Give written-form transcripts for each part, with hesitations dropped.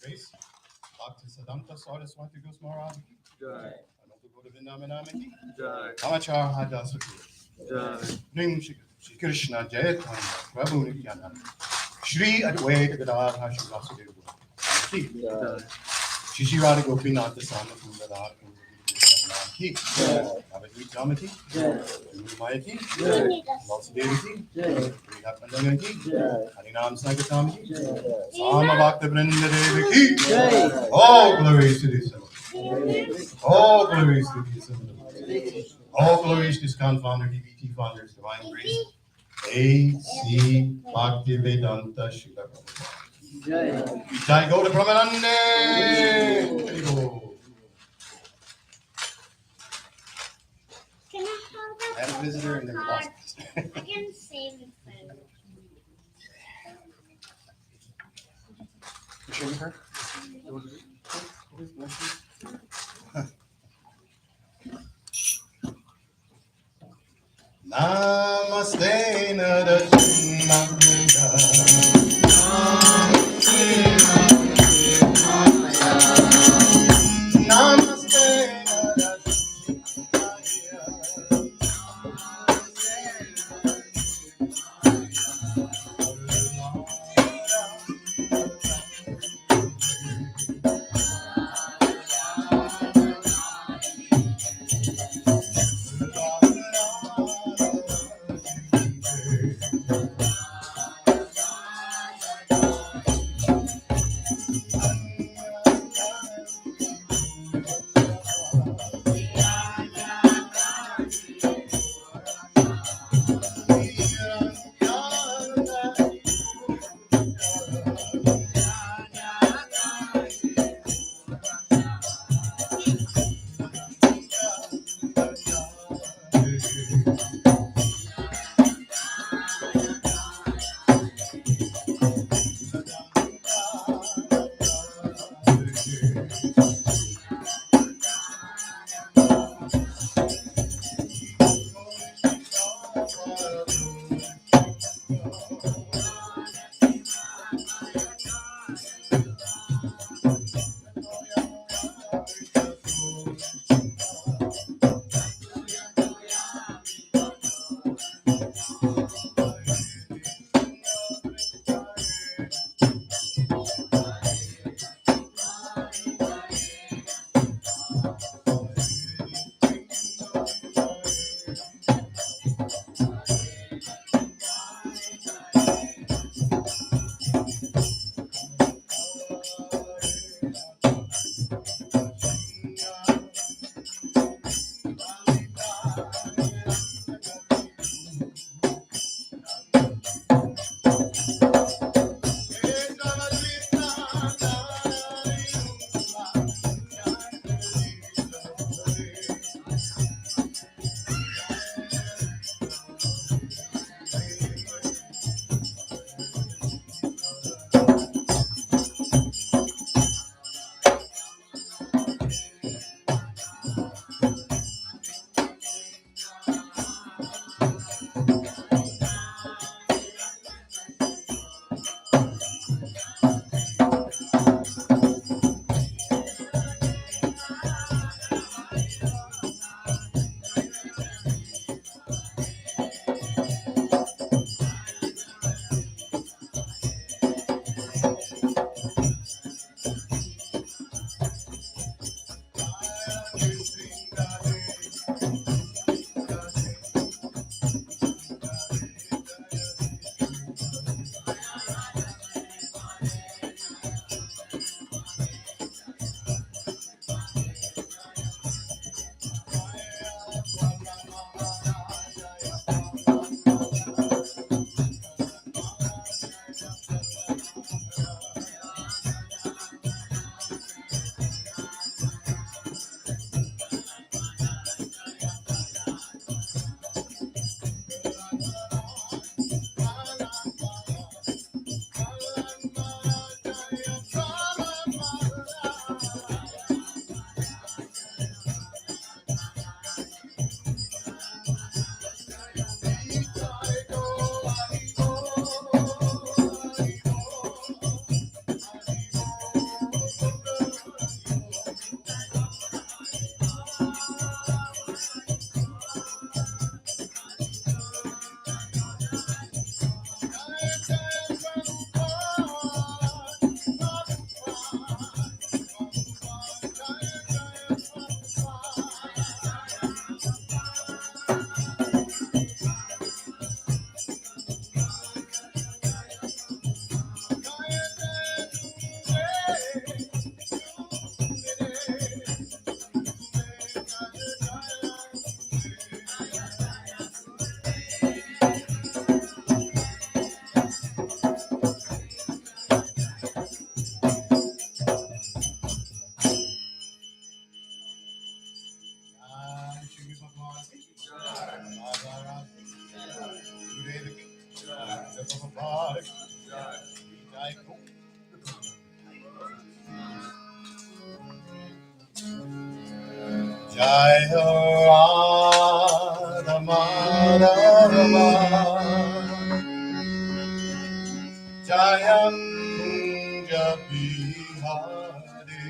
Grace, Bhakti Siddhanta Saraswati Goswami Maharaj ki jai. Ananta Govinda Nama ki jai. Amachar Hadasaki jai. Ring Shri Krishna Jayatanya Prabhu Nityananda Shri Advaita Gadadhar Shri Vasudeva ki jai. Shishi Radha Gopinath Sama Kundara Ki, Abhijit Ramaki, Mayaki, Vasudevaki, Pandangaki, Harinam Sagatami, Sama Bhakta Vrinda Devaki. All glories to thee, all glories to thee, all glories to Skan founder, DBT founders, divine grace. A.C. Bhaktivedanta Srila Prabhupada. Jai Gauda Brahmanande! Can I have that? I had a visitor and they were lost. I can save it for You sure you heard? Namaste Narashinanda. Jaya Radha Madhava Jayam Bihari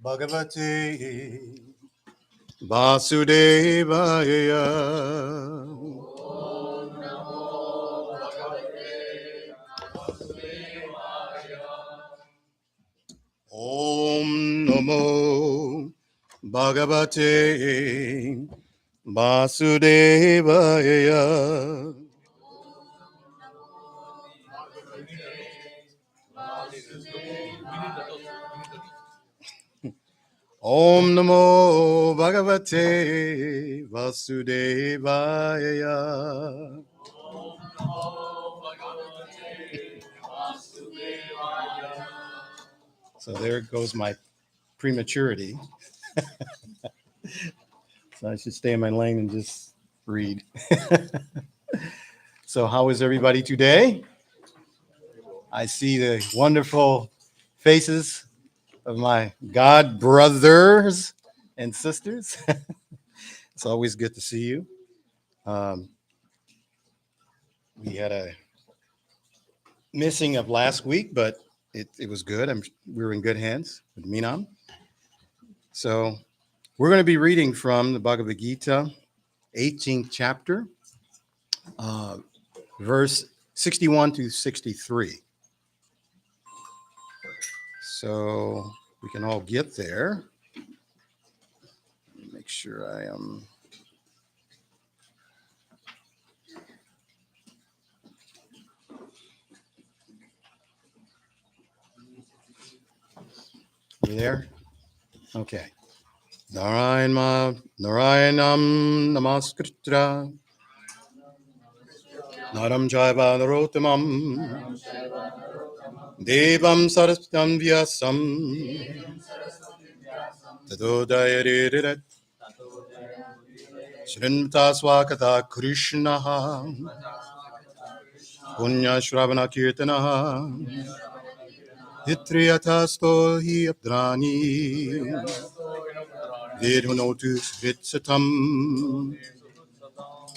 Bhagavate Vasudevaya. Om Namo Bhagavate Vasudevaya. Om Namo Bhagavate Vasudevaya. So there goes my prematurity. So I should stay in my lane and just read. So how is everybody today? I see the wonderful faces of my God brothers and sisters. It's always good to see you. We had a missing of last week, but it was good. We were in good hands with Minam. So we're going to be reading from the Bhagavad-gita, 18th chapter, verse 61 to 63. So we can all get there. Make sure I am. You there? Okay. Narayanam Namaskritya Naram Jaiva Narotamam Devam Sarastam Vyasam Tato Dayarirat Srinmata Swakata Krishnaha Punya Shravana Kirtanaha Hitriyatasto Hi Abdrani Vedhunotus Vitsatam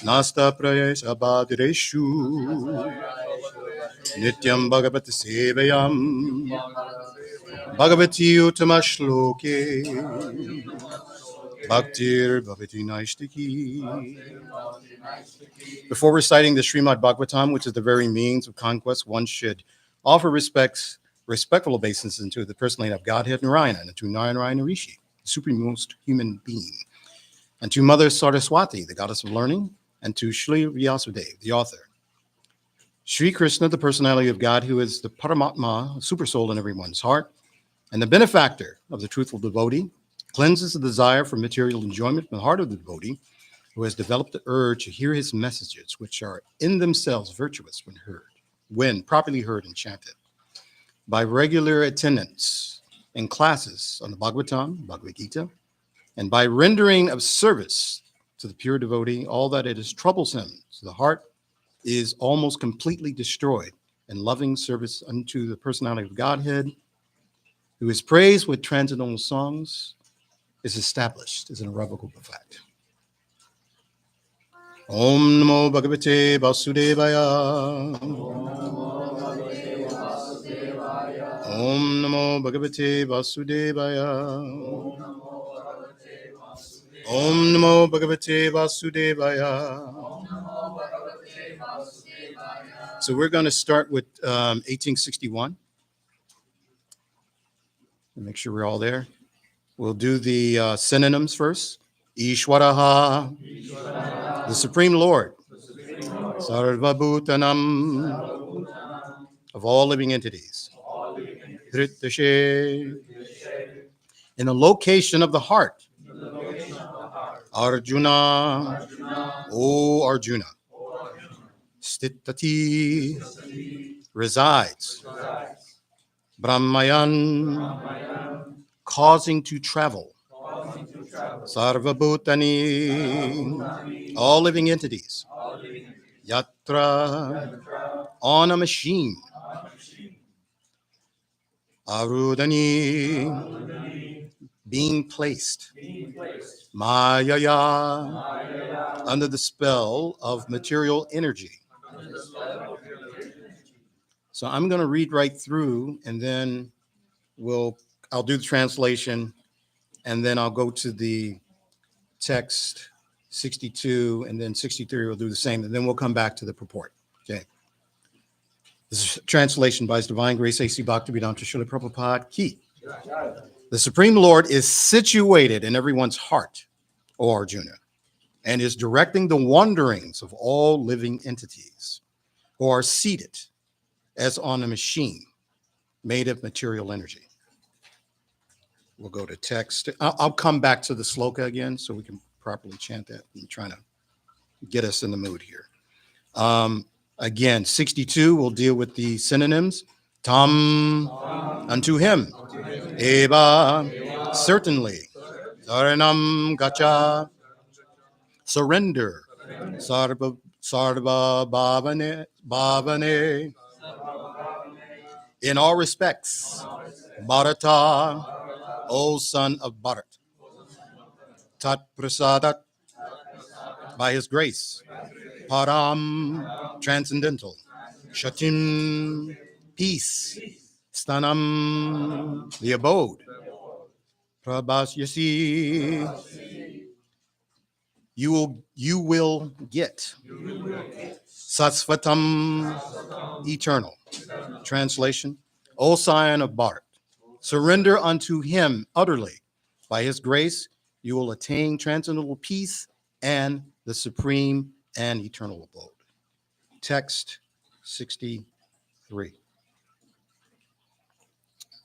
Nasta Prayesh Abadireshu Nityam Bhagavata Sevayam Bhagavati Uttama Shloke Bhaktir Bhavati Naishtiki. Before reciting the Srimad Bhagavatam, which is the very means of conquest, one should offer respectful obeisances to the personality of Godhead Narayana and to Narayana Rishi, the supremest human being, and to Mother Saraswati, the goddess of learning, and to Shri Vyasadeva, the author. Sri Krishna, the personality of God, who is the Paramatma, super soul in everyone's heart, and the benefactor of the truthful devotee, cleanses the desire for material enjoyment from the heart of the devotee, who has developed the urge to hear his messages, which are in themselves virtuous when properly heard and chanted. By regular attendance in classes on the Bhagavatam, Bhagavad-gita, and by rendering of service to the pure devotee, all that it is troublesome to the heart is almost completely destroyed, and loving service unto the personality of Godhead, who is praised with transcendental songs, is established as an irrevocable fact. Om Namo Bhagavate Vasudevaya. Om Namo Bhagavate Vasudevaya. Om Namo Bhagavate Vasudevaya. So we're going to start with 1861. Make sure we're all there. We'll do the synonyms first. Ishwaraha, the Supreme Lord. Sarvabhutanam, of all living entities. Hritashe, in the location of the heart. Arjuna, O Arjuna. Stitati, resides. Brahmayan, causing to travel. Sarvabhutani, all living entities. Yatra, on a machine. Arudani, being placed. Mayaya, under the spell of material energy. So I'm going to read right through, and then I'll do the translation, and then I'll go to the text 62, and then 63 will do the same, and then we'll come back to the purport. Okay. This is translation by His Divine Grace A.C. Bhaktivedanta Srila Prabhupada Ki. The Supreme Lord is situated in everyone's heart, O Arjuna, and is directing the wanderings of all living entities who are seated as on a machine made of material energy. we'll go to text. I'll come back to the sloka again so we can properly chant that. I'm trying to get us in the mood here. Again, 62, we'll deal with the synonyms. Tam, unto him. Eva, certainly. Saranam gacha, surrender. Sarva bhavane, in all respects. Bharata, O son of Bharat. Tat prasadat, by his grace. Param, transcendental. Shatim, peace. Stanam, the abode. Prabhasyasi, you will get. Satsvatam, eternal. Translation, O scion of Bharat, surrender unto him utterly. By his grace, you will attain transcendental peace and the supreme and eternal abode. Text 63.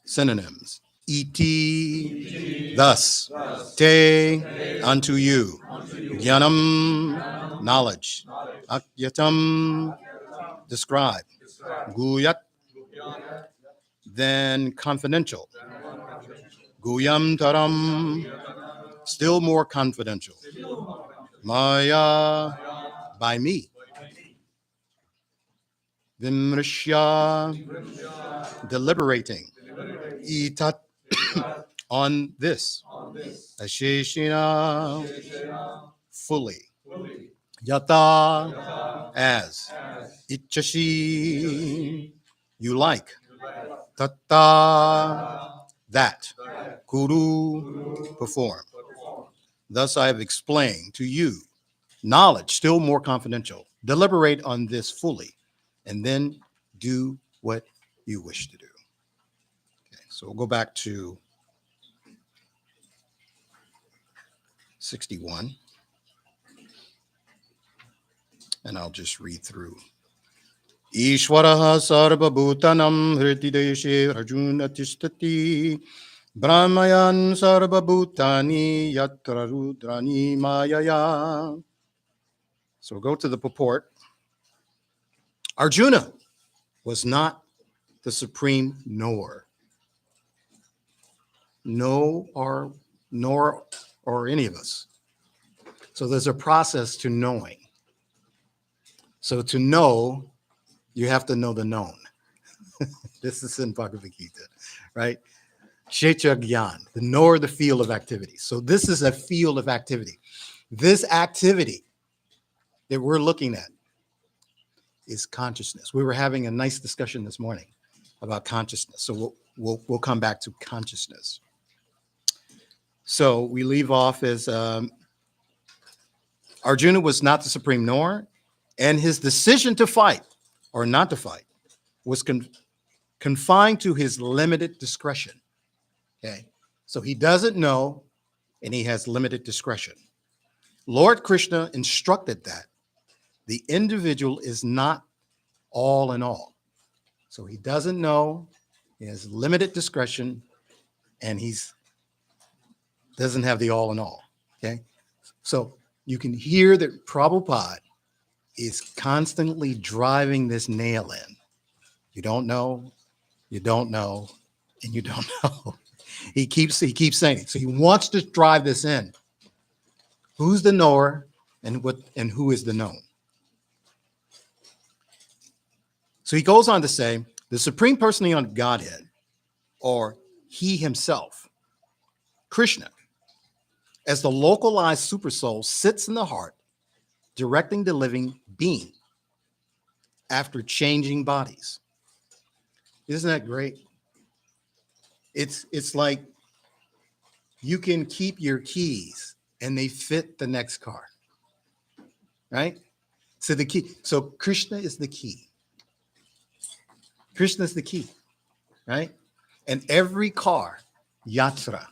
Synonyms. Iti, thus. Te, unto you. Jnanam, knowledge. Akyatam, describe. Guyat, then confidential. Guyam taram, still more confidential. Maya, by me. Vimrishya, deliberating. Itat, on this. Asheshina, fully. Yata, as. Ichashi, you like. Tatta, that. Kuru, perform. Thus I have explained to you knowledge, still more confidential. Deliberate on this fully, and then do what you wish to do. Okay, so we'll go back to 61, and I'll just read through. Ishwaraha sarva bhutanam hridideshe rajuna tishtati brahmayan sarva bhutani yatra rudrani mayaya. So we'll go to the purport. Arjuna was not the supreme knower. Nor any of us. So there's a process to knowing. So to know, you have to know the known. This is in Bhagavad-gita, right? Kshetra Gyan, the knower, the field of activity. So this is a field of activity. This activity that we're looking at is consciousness. We were having a nice discussion this morning about consciousness. So we'll come back to consciousness. So we leave off as Arjuna was not the supreme knower, and his decision to fight or not to fight was confined to his limited discretion. Okay, so he doesn't know, and he has limited discretion. Lord Krishna instructed that the individual is not all in all. So he doesn't know, he has limited discretion, and he's doesn't have the all in all. Okay, so you can hear that Prabhupada is constantly driving this nail in. You don't know, and you don't know. He keeps saying it. So he wants to drive this in. Who's the knower and who is the known? So he goes on to say, the Supreme Personality of Godhead, or he himself, Krishna, as the localized supersoul, sits in the heart, directing the living being after changing bodies. Isn't that great? It's like you can keep your keys and they fit the next car, right? So Krishna is the key. Krishna is the key, right? And every car, yatra,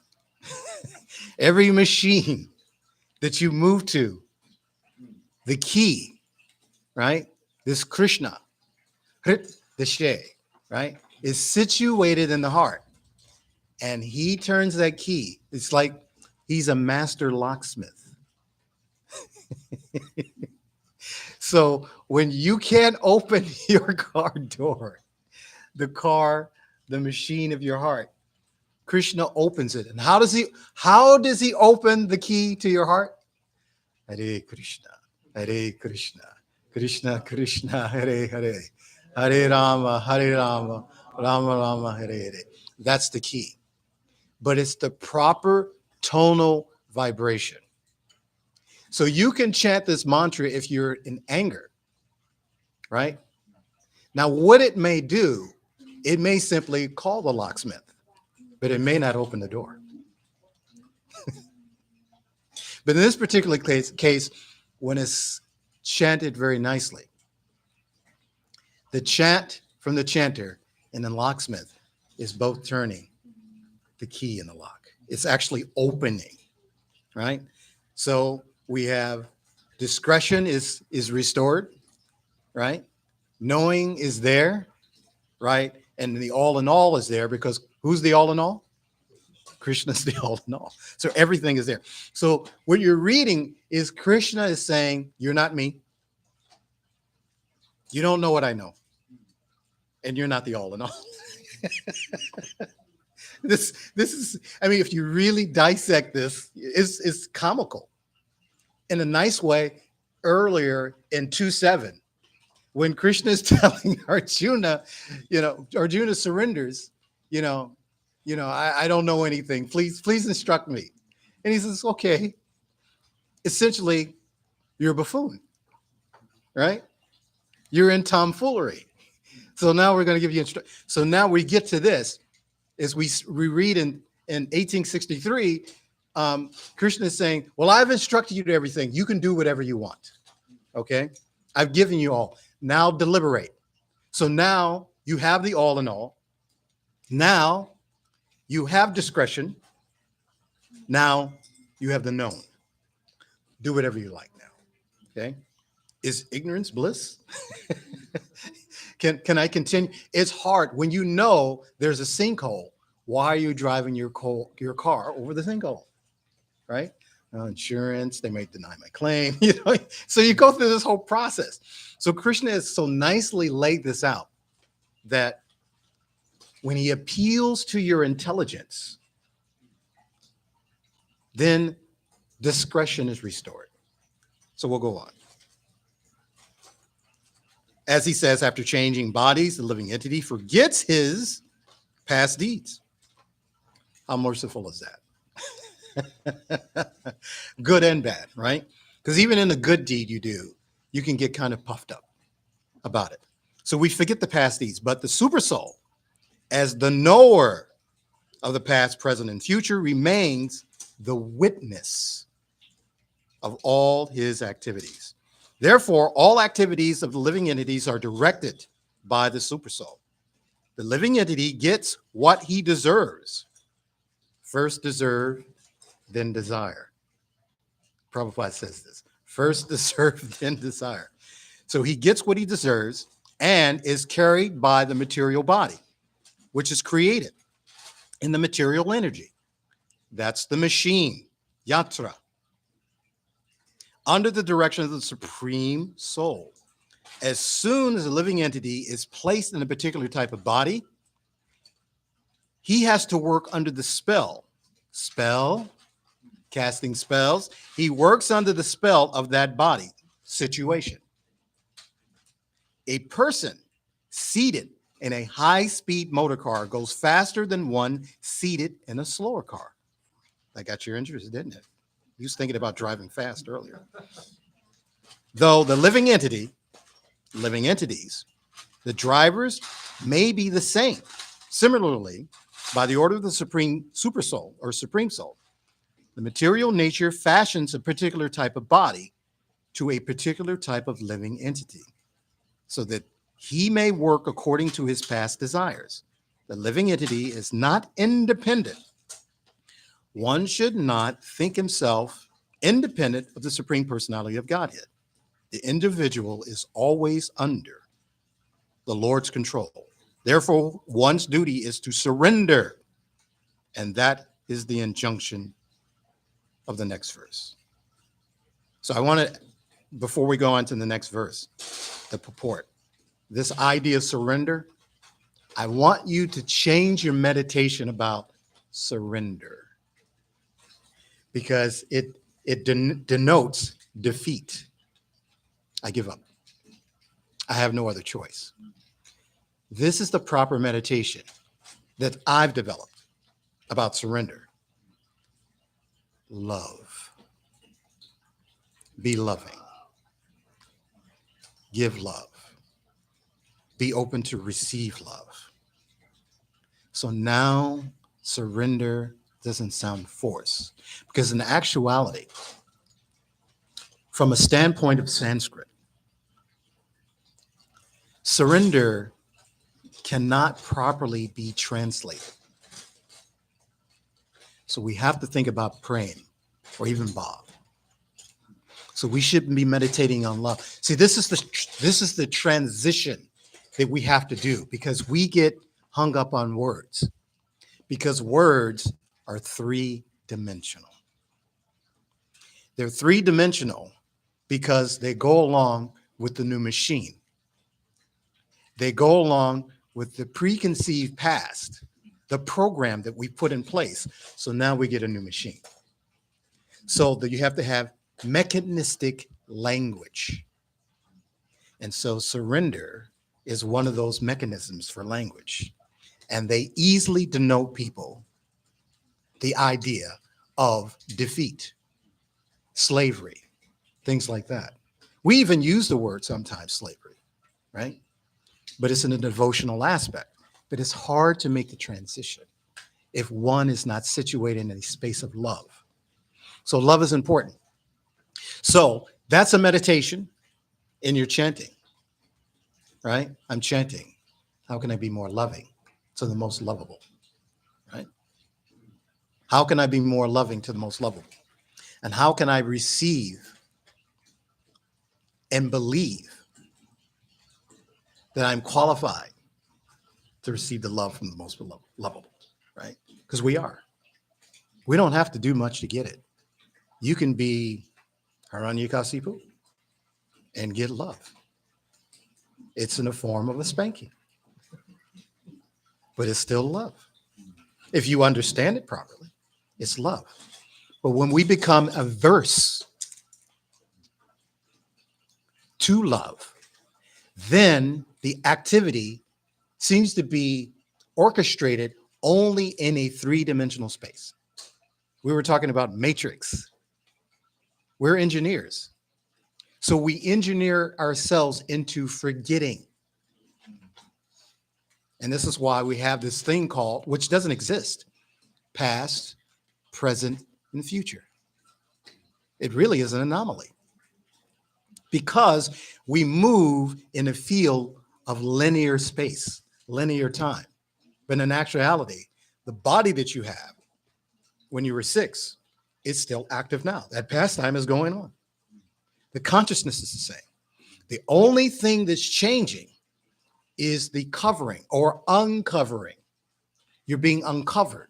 every machine that you move to, the key, right? This Krishna, the She, right, is situated in the heart. and he turns that key. It's like he's a master locksmith. So when you can't open your car door, the machine of your heart, Krishna opens it. And how does he open the key to your heart? Hare Krishna, Hare Krishna, Krishna Krishna, Hare Hare, Hare Rama, Rama Rama, Hare Hare. That's the key. But it's the proper tonal vibration. So you can chant this mantra if you're in anger, right? Now, what it may do, it may simply call the locksmith, but it may not open the door. But in this particular case, when it's chanted very nicely, the chant from the chanter and the locksmith is both turning the key in the lock. It's actually opening, right? So we have discretion is restored, right? Knowing is there, right? And the all in all is there because who's the all in all? Krishna's the all in all. So everything is there. So what you're reading is Krishna is saying, you're not me. You don't know what I know. And you're not the all in all. This is, I mean, if you really dissect this, it's comical. In a nice way, earlier in 2:7, when Krishna is telling Arjuna, Arjuna surrenders, I don't know anything. Please instruct me. And he says, okay. Essentially, you're a buffoon, right? You're in tomfoolery. So now we're going to give you instruction. So now we get to this. As we read in 1863, Krishna is saying, well, I've instructed you to everything. You can do whatever you want. Okay? I've given you all. Now deliberate. So now you have the all in all. Now you have discretion. Now you have the known. Do whatever you like now. Okay? Is ignorance bliss? Can I continue? It's hard when you know there's a sinkhole. Why are you driving your car over the sinkhole? Right? Insurance, they may deny my claim. So you go through this whole process. So Krishna has so nicely laid this out that when he appeals to your intelligence, then discretion is restored. So we'll go on. As he says, after changing bodies, the living entity forgets his past deeds. How merciful is that? Good and bad, right? Because even in a good deed you do, you can get kind of puffed up about it. So we forget the past deeds, but the super soul, as the knower of the past, present, and future, remains the witness of all his activities. Therefore, all activities of the living entities are directed by the supersoul. The living entity gets what he deserves. First deserve, then desire. Prabhupada says this. First deserve, then desire. So he gets what he deserves and is carried by the material body, which is created in the material energy. That's the machine, yatra, under the direction of the supreme soul. As soon as a living entity is placed in a particular type of body, he has to work under the spell, casting spells. He works under the spell of that body situation. A person seated in a high-speed motor car goes faster than one seated in a slower car. That got your interest, didn't it? You was thinking about driving fast earlier. Though the living entities, the drivers may be the same. Similarly, by the order of the supreme super soul or supreme soul, the material nature fashions a particular type of body to a particular type of living entity so that he may work according to his past desires. The living entity is not independent. One should not think himself independent of the Supreme Personality of Godhead. The individual is always under the Lord's control. Therefore, one's duty is to surrender And that is the injunction of the next verse. So I want to, before we go on to the next verse, the purport, this idea of surrender, I want you to change your meditation about surrender, because it denotes defeat. I give up. I have no other choice. This is the proper meditation that I've developed about surrender. Love. Be loving. Give love. Be open to receive love. So now surrender doesn't sound forced, because in actuality, from a standpoint of Sanskrit, surrender cannot properly be translated. So we have to think about praying, or even Bob. So we shouldn't be meditating on love. See, this is the transition that we have to do, because we get hung up on words, because words are three-dimensional. They're three-dimensional because they go along with the new machine. They go along with the preconceived past, the program that we put in place. So now we get a new machine. So that you have to have mechanistic language. And so surrender is one of those mechanisms for language. And they easily denote people the idea of defeat, slavery, things like that. We even use the word sometimes, slavery, right? But it's in a devotional aspect. But it's hard to make the transition if one is not situated in a space of love. So love is important. So that's a meditation in your chanting, right? I'm chanting. How can I be more loving to the most lovable, right? How can I be more loving to the most lovable? And how can I receive and believe that I'm qualified to receive the love from the most lovable, right? Because we are. We don't have to do much to get it. You can be Haranyakasipu and get love. It's in the form of a spanking, but it's still love. If you understand it properly, it's love. But when we become averse to love, then the activity seems to be orchestrated only in a three-dimensional space. We were talking about matrix. We're engineers. So we engineer ourselves into forgetting. And this is why we have this thing called, which doesn't exist, past, present, and future. It really is an anomaly, because we move in a field of linear space, linear time. But in actuality, the body that you have when you were 6 is still active now. That past time is going on. The consciousness is the same. The only thing that's changing is the covering or uncovering. You're being uncovered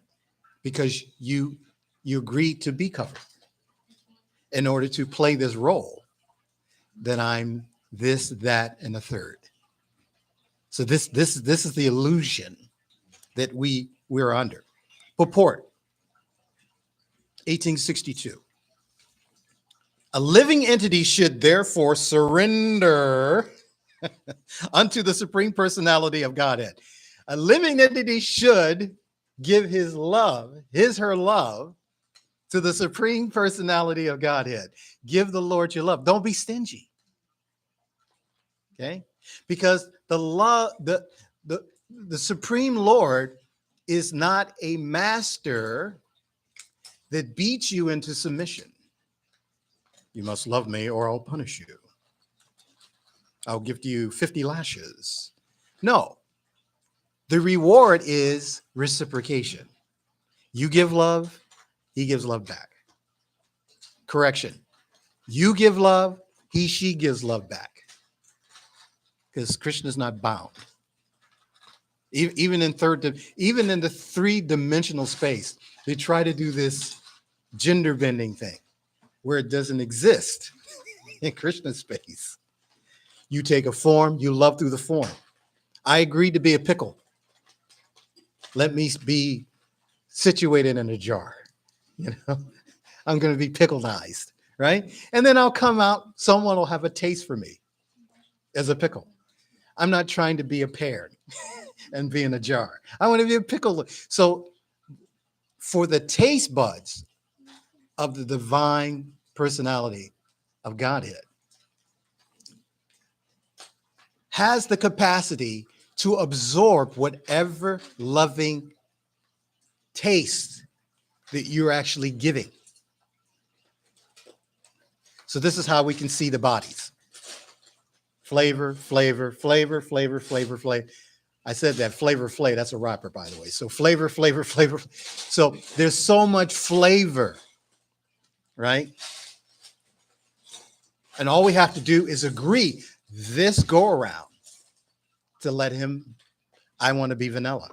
because you agreed to be covered in order to play this role that I'm this, that, and a third. So this is the illusion that we're under. Purport, 1862. A living entity should therefore surrender unto the Supreme Personality of Godhead. A living entity should give his love, her love, to the Supreme Personality of Godhead. Give the Lord your love. Don't be stingy. Okay? Because the love, the Supreme Lord is not a master that beats you into submission. You must love me or I'll punish you. I'll give you 50 lashes. No. The reward is reciprocation. You give love, he gives love back. Correction. You give love, she gives love back. Because Krishna is not bound. Even in even in the three-dimensional space, they try to do this gender bending thing where it doesn't exist in Krishna space. You take a form, you love through the form. I agreed to be a pickle. Let me be situated in a jar. You know, I'm going to be pickleized, right? And then I'll come out, someone will have a taste for me as a pickle. I'm not trying to be a pear and be in a jar. I want to be a pickle. So for the taste buds of the divine personality of Godhead has the capacity to absorb whatever loving taste that you're actually giving. So this is how we can see the bodies. Flavor, flavor, flavor, flavor, flavor, flavor. I said that flavor, that's a rapper, by the way. So flavor, flavor, flavor. So there's so much flavor, right? And all we have to do is agree this go around to let him, I want to be vanilla.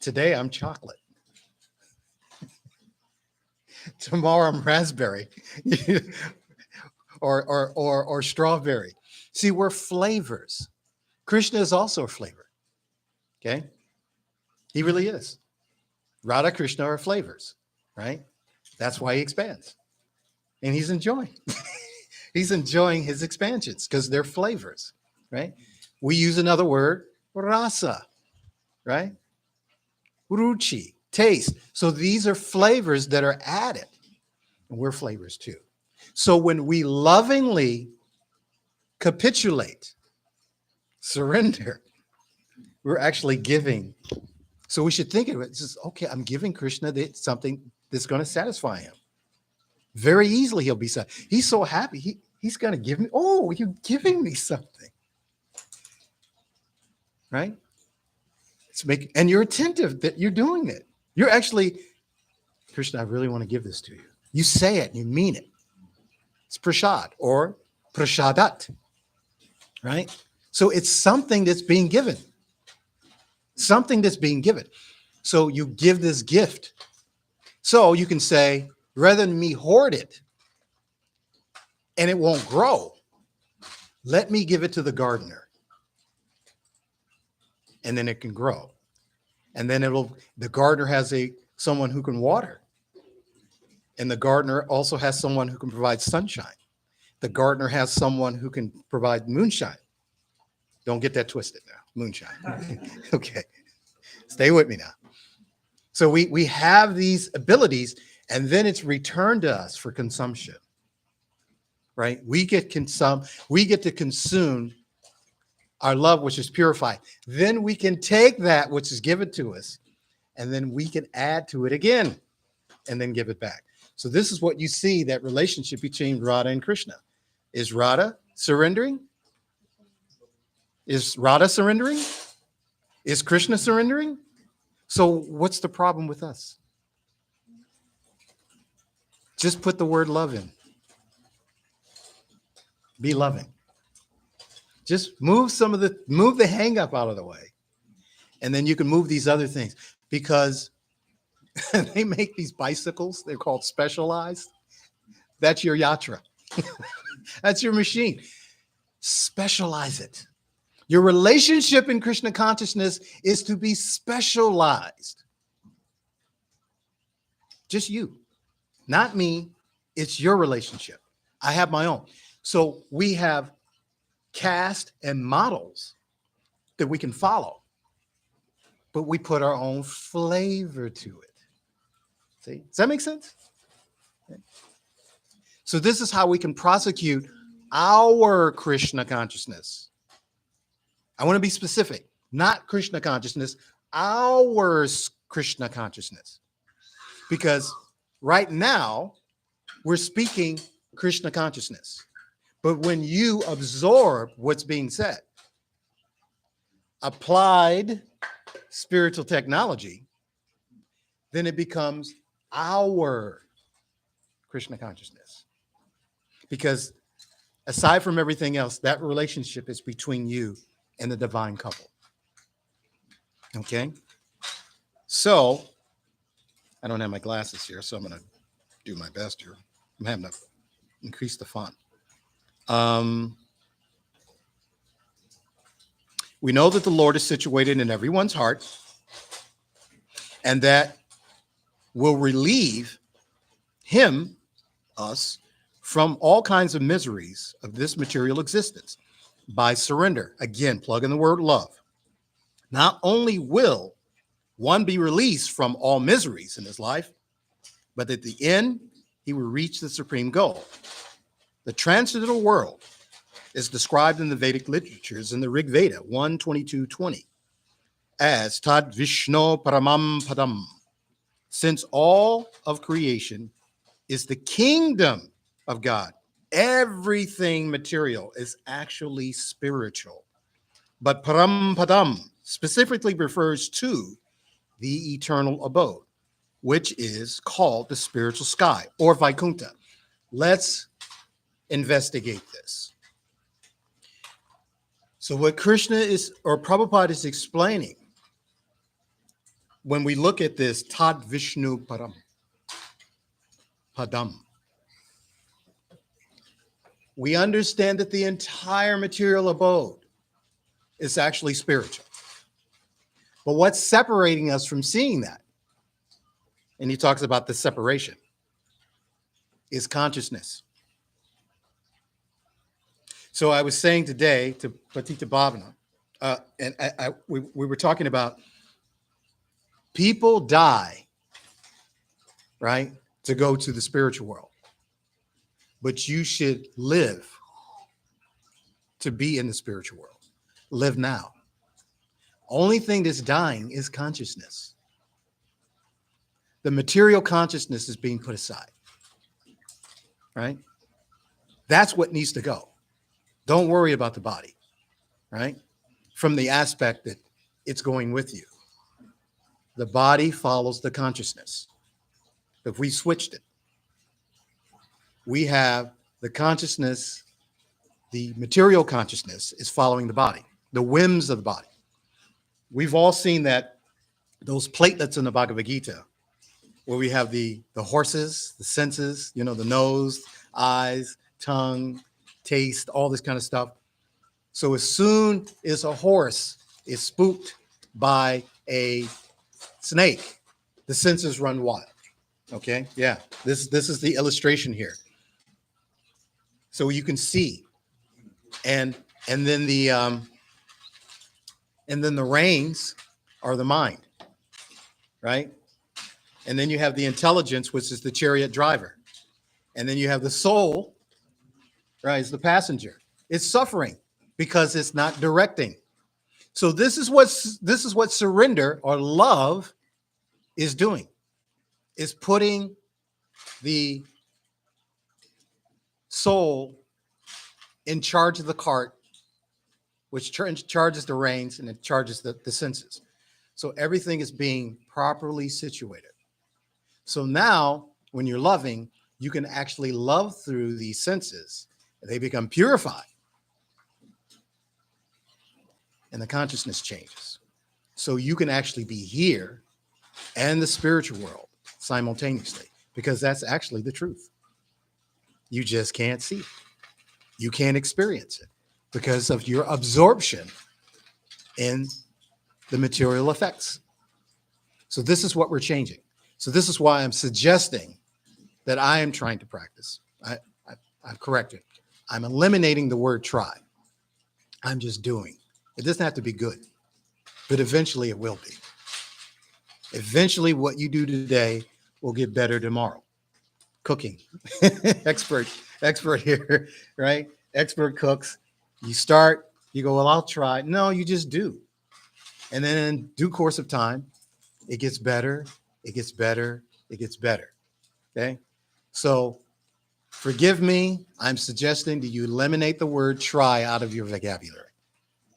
Today I'm chocolate. Tomorrow I'm raspberry or strawberry. See, we're flavors. Krishna is also a flavor. Okay? He really is. Radha, Krishna are flavors, right? That's why he expands. And he's enjoying. He's enjoying his expansions because they're flavors, right? We use another word, rasa, right? Ruchi, taste. So these are flavors that are added. And we're flavors too. So when we lovingly capitulate, surrender, we're actually giving. So we should think of it as, okay, I'm giving Krishna something that's going to satisfy him. Very easily he'll be satisfied. He's so happy. He's going to give me, oh, you're giving me something. Right? And you're attentive that you're doing it. You're actually, Krishna, I really want to give this to you. You say it and you mean it. It's prashad or prashadat. Right? So it's something that's being given. Something that's being given. So you give this gift. So you can say, rather than me hoard it and it won't grow, let me give it to the gardener. And then it can grow. And then the gardener has someone who can water. And the gardener also has someone who can provide sunshine. The gardener has someone who can provide moonshine. Don't get that twisted now. Moonshine. Okay. Stay with me now. So we have these abilities, and then it's returned to us for consumption. Right? We get to consume our love, which is purified. Then we can take that which is given to us, and then we can add to it again, and then give it back. So this is what you see, that relationship between Radha and Krishna. Is Radha surrendering? Is Radha surrendering? Is Krishna surrendering? So what's the problem with us? Just put the word love in. Be loving. Just move the hang up out of the way. And then you can move these other things, because they make these bicycles. They're called Specialized. That's your yatra. That's your machine. Specialize it. Your relationship in Krishna consciousness is to be specialized. Just you, not me. It's your relationship. I have my own. So we have caste and models that we can follow, but we put our own flavor to it. See, does that make sense? Okay. So this is how we can prosecute our Krishna consciousness. I want to be specific, not Krishna consciousness, our Krishna consciousness. Because right now we're speaking Krishna consciousness. But when you absorb what's being said, applied spiritual technology, then it becomes our Krishna consciousness. Because aside from everything else, that relationship is between you and the divine couple. Okay? So, I don't have my glasses here, so I'm going to do my best here. I'm having to increase the font. We know that the Lord is situated in everyone's heart, and that will relieve him, us, from all kinds of miseries of this material existence by surrender. Again, plug in the word love. Not only will one be released from all miseries in his life, but at the end, he will reach the supreme goal. The transcendental world is described in the Vedic literatures in the Rig Veda 1:22-20 as Tad Vishnu Paramam Padam. Since all of creation is the kingdom of God, everything material is actually spiritual. But Param Padam specifically refers to the eternal abode, which is called the spiritual sky or Vaikuntha. Let's investigate this. So what Krishna is, or Prabhupada is explaining when we look at this Tad Vishnu Param Padam, we understand that the entire material abode is actually spiritual. But what's separating us from seeing that, and he talks about the separation, is consciousness. So I was saying today to Patita Bhavana, and we were talking about people die, right, to go to the spiritual world. But you should live to be in the spiritual world. Live now. Only thing that's dying is consciousness. The material consciousness is being put aside, right? That's what needs to go. Don't worry about the body, right? From the aspect that it's going with you. The body follows the consciousness. If we switched it, we have the consciousness, the material consciousness is following the body, the whims of the body. We've all seen that, those platelets in the Bhagavad-gita, where we have the horses, the senses, the nose, eyes, tongue, taste, all this kind of stuff. So as soon as a horse is spooked by a snake, the senses run wild. Okay, yeah, this is the illustration here. So you can see, and then the reins are the mind, right? And then you have the intelligence, which is the chariot driver, and then you have the soul, right? Is the passenger. It's suffering because it's not directing. So this is what surrender or love is doing. Is putting the soul in charge of the cart, which charges the reins and it charges the senses. So everything is being properly situated. So now when you're loving, you can actually love through these senses. They become purified. And the consciousness changes. So you can actually be here and the spiritual world simultaneously, because that's actually the truth. You just can't see it. You can't experience it because of your absorption in the material effects. So this is what we're changing. So this is why I'm suggesting that I am trying to practice. I've corrected. I'm eliminating the word try. I'm just doing. It doesn't have to be good, but eventually it will be. Eventually what you do today will get better tomorrow. Cooking. expert here, right? Expert cooks. You start, you go, well, I'll try. No, you just do. And then in due course of time, it gets better, it gets better, it gets better. Okay? So forgive me. I'm suggesting that you eliminate the word try out of your vocabulary.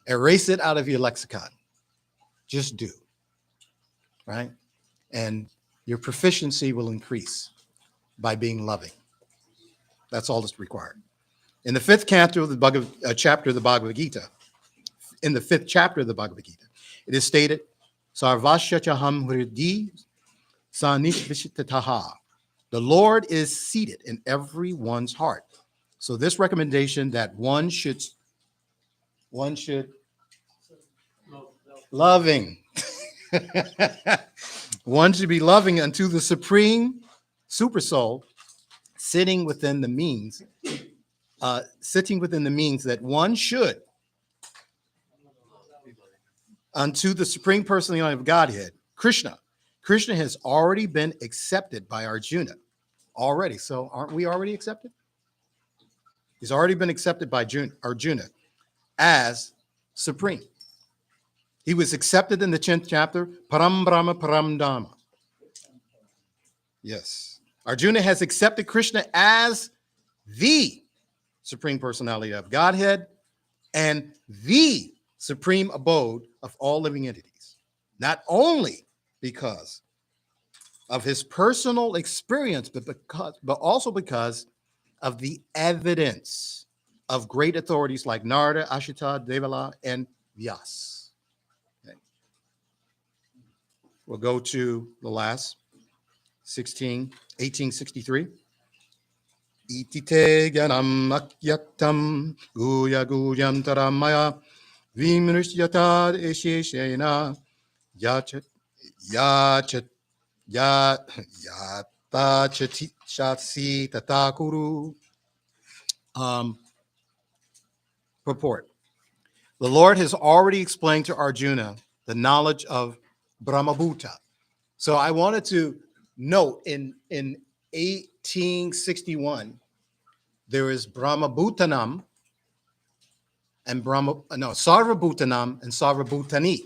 Erase it out of your lexicon. Just do. Right? And your proficiency will increase by being loving. That's all that's required. In the 5th canto of the chapter of the Bhagavad-gita, in the 5th chapter of the Bhagavad Gita, it is stated, Sarvasya chaham hridi sanishvishitataha. The Lord is seated in everyone's heart. So this recommendation that one should loving. One should be loving unto the supreme super soul, sitting within the means that one should unto the supreme personality of Godhead, Krishna. Krishna has already been accepted by Arjuna. Already. So aren't we already accepted? He's already been accepted by Arjuna as supreme. He was accepted in the 10th chapter, Param Brahma Param Dhamma. Yes. Arjuna has accepted Krishna as the supreme personality of Godhead and the supreme abode of all living entities. Not only because of his personal experience, but also because of the evidence of great authorities like Narada, Ashita, Devala, and Vyas. Okay. We'll go to the last 1863. Itite gyanam akyaktam guya guyam taramaya vimrishyata esheshena yachat yata chatsi tatakuru. Purport. The Lord has already explained to Arjuna the knowledge of Brahmabhuta. So I wanted to note in 1861, there is Brahmabhutanam and Sarvabhutanam and Sarvabhutani.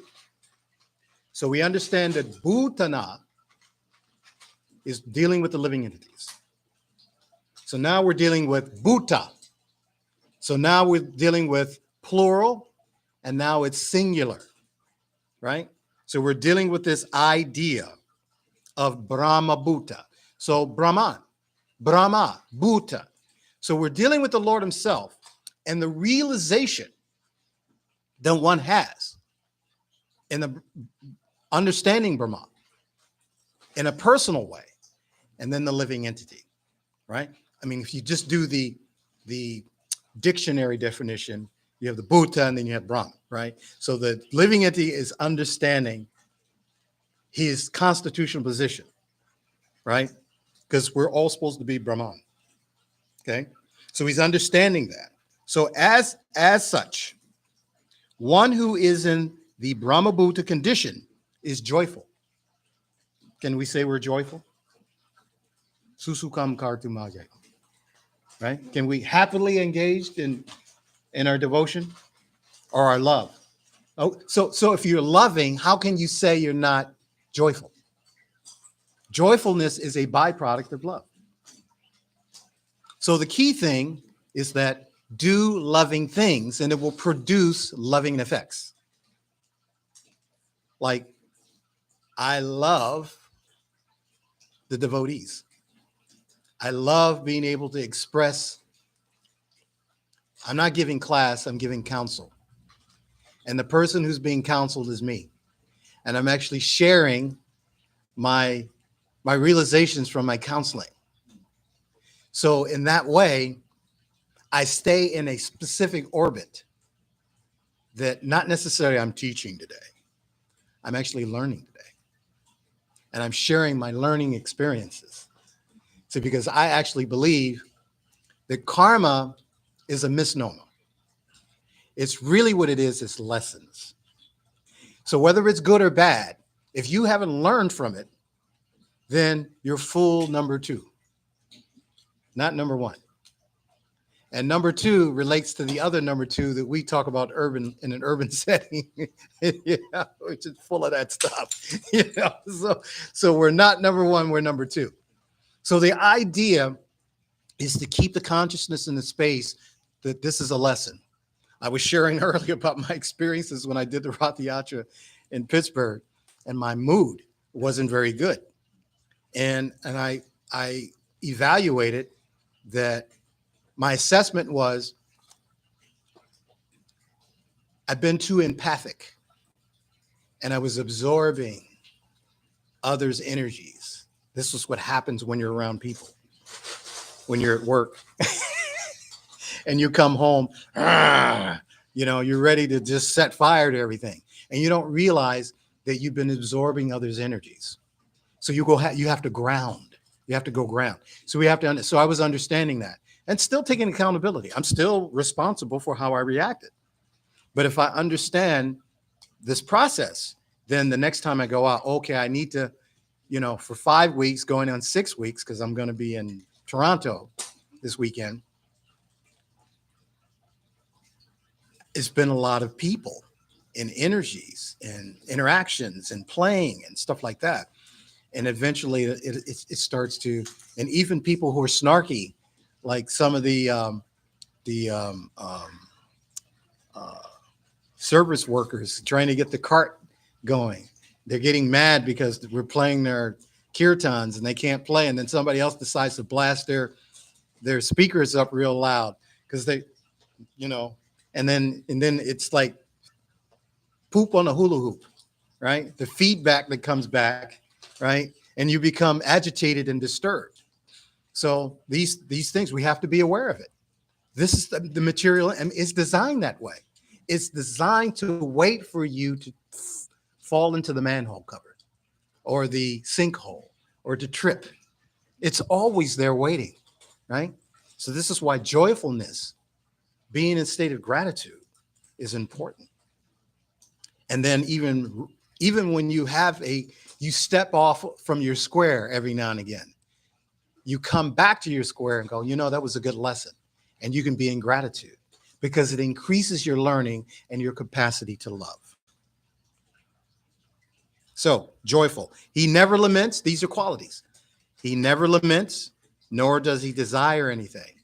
So we understand that Bhutana is dealing with the living entities. So now we're dealing with Bhuta. So now we're dealing with plural, and now it's singular, right? So we're dealing with this idea of Brahmabhuta. So Brahman, Brahma, Bhuta. So we're dealing with the Lord himself and the realization that one has in the understanding Brahman in a personal way, and then the living entity, right? I mean, if you just do the dictionary definition, you have the Bhuta and then you have Brahman, right? So the living entity is understanding his constitutional position, right? Because we're all supposed to be Brahman, okay? So he's understanding that. So as such, one who is in the Brahmabhuta condition is joyful. Can we say we're joyful? Susukam kartumaya. Right? Can we happily engaged in our devotion or our love? Oh, so if you're loving, how can you say you're not joyful? Joyfulness is a byproduct of love. So the key thing is that do loving things and it will produce loving effects. Like, I love the devotees. I love being able to express. I'm not giving class, I'm giving counsel. And the person who's being counseled is me. And I'm actually sharing my realizations from my counseling. So in that way, I stay in a specific orbit that not necessarily I'm teaching today. I'm actually learning today. And I'm sharing my learning experiences. So because I actually believe that karma is a misnomer. It's really what it is lessons. So whether it's good or bad, if you haven't learned from it, then you're fool number 2, not number 1. And number 2 relates to the other number 2 that we talk about in an urban setting, yeah, which is full of that stuff. You know, so we're not number 1, we're number 2. So the idea is to keep the consciousness in the space that this is a lesson. I was sharing earlier about my experiences when I did the Rath Yatra in Pittsburgh, and my mood wasn't very good. And I evaluated that my assessment was I've been too empathic, and I was absorbing others' energies. This is what happens when you're around people. When you're at work and you come home, you're ready to just set fire to everything. And you don't realize that you've been absorbing others' energies. So you have to ground. You have to go ground. So so I was understanding that and still taking accountability. I'm still responsible for how I reacted. But if I understand this process, then the next time I go out, okay, I need to, for 5 weeks, going on 6 weeks, because I'm going to be in Toronto this weekend. It's been a lot of people and energies and interactions and playing and stuff like that. And eventually it starts to, and even people who are snarky, like some of the service workers trying to get the cart going. They're getting mad because we're playing their kirtans and they can't play. And then somebody else decides to blast their speakers up real loud because they, and then it's like poop on a hula hoop, right? The feedback that comes back, right? And you become agitated and disturbed. So these things, we have to be aware of it. This is the material, and it's designed that way. It's designed to wait for you to fall into the manhole cover or the sinkhole or to trip. It's always there waiting, right? So this is why joyfulness, being in a state of gratitude, is important. And then even when you step off from your square every now and again, you come back to your square and go, that was a good lesson. And you can be in gratitude because it increases your learning and your capacity to love. So joyful. He never laments. These are qualities. He never laments, nor does he desire anything.